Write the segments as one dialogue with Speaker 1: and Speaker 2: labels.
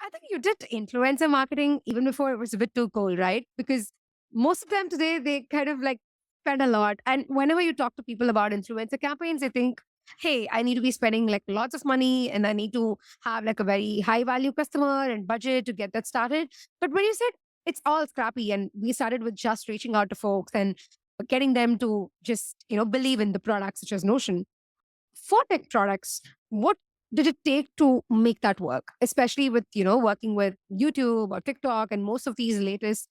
Speaker 1: I think you did influencer marketing even before it was a bit too cold, right? Because most of them today, they kind of like spend a lot. And whenever you talk to people about influencer campaigns, they think, hey, I need to be spending like lots of money and I need to have like a very high value customer and budget to get that started. But when you said it's all scrappy and we started with just reaching out to folks and getting them to just, believe in the products such as Notion, for tech products, what did it take to make that work? Especially with, working with YouTube or TikTok and most of these latest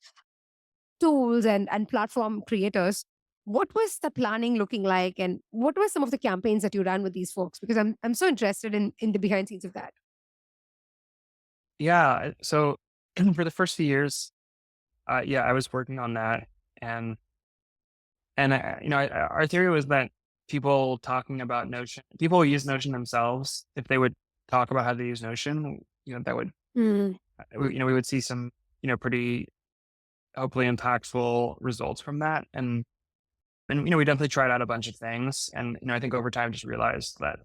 Speaker 1: tools and platform creators. What was the planning looking like? And what were some of the campaigns that you ran with these folks? Because I'm so interested in the behind scenes of that.
Speaker 2: Yeah. So for the first few years, yeah, I was working on that, and our theory was that people use Notion themselves. If they would talk about how they use Notion, that would,
Speaker 1: Mm,
Speaker 2: we would see some, pretty hopefully impactful results from that. And we definitely tried out a bunch of things, and I think over time just realized that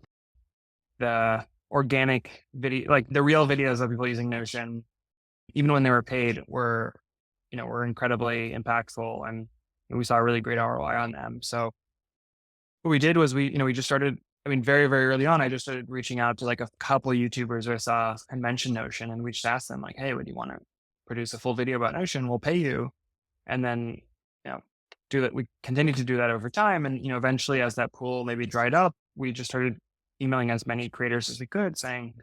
Speaker 2: the organic video, like the real videos of people using Notion, even when they were paid, were incredibly impactful, and we saw a really great ROI on them. So what we did was we just started. I mean, very, very early on, I just started reaching out to like a couple YouTubers I saw and mentioned Notion, and we just asked them like, "Hey, would you want to produce a full video about Notion? We'll pay you." And then, you know, do that. We continued to do that over time, and eventually, as that pool maybe dried up, we just started emailing as many creators as we could, saying,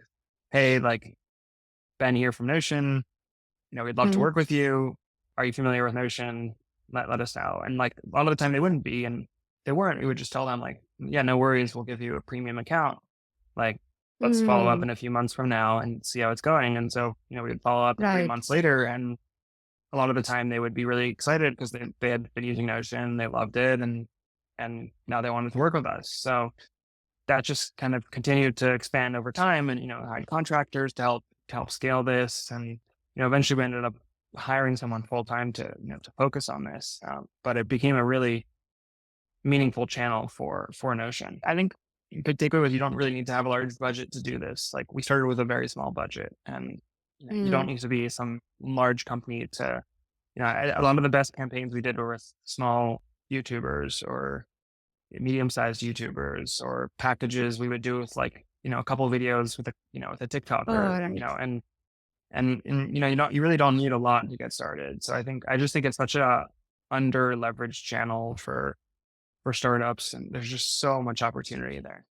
Speaker 2: "Hey, like Ben here from Notion. We'd love to
Speaker 1: mm,
Speaker 2: work with you. Are you familiar with Notion? Let us know." And like a lot of the time they wouldn't be, and they weren't. We would just tell them like, "Yeah, no worries. We'll give you a premium account. Like, let's follow up
Speaker 1: mm,
Speaker 2: in a few months from now and see how it's going." And so, we would follow up 3 months
Speaker 1: right.
Speaker 2: later, and a lot of the time they would be really excited because they had been using Notion, they loved it, and now they wanted to work with us. So that just kind of continued to expand over time, and hired contractors to help scale this, and eventually we ended up hiring someone full time to focus on this. But it became a really meaningful channel for Notion. I think a big takeaway was you don't really need to have a large budget to do this. Like we started with a very small budget, and you don't
Speaker 1: Mm.
Speaker 2: need to be some large company to. A lot of the best campaigns we did were with small YouTubers or medium-sized YouTubers, or packages we would do with like, a couple of videos with a
Speaker 1: Oh,
Speaker 2: TikToker,
Speaker 1: right.
Speaker 2: and you really don't need a lot to get started. So I just think it's such a under leveraged channel for startups, and there's just so much opportunity there.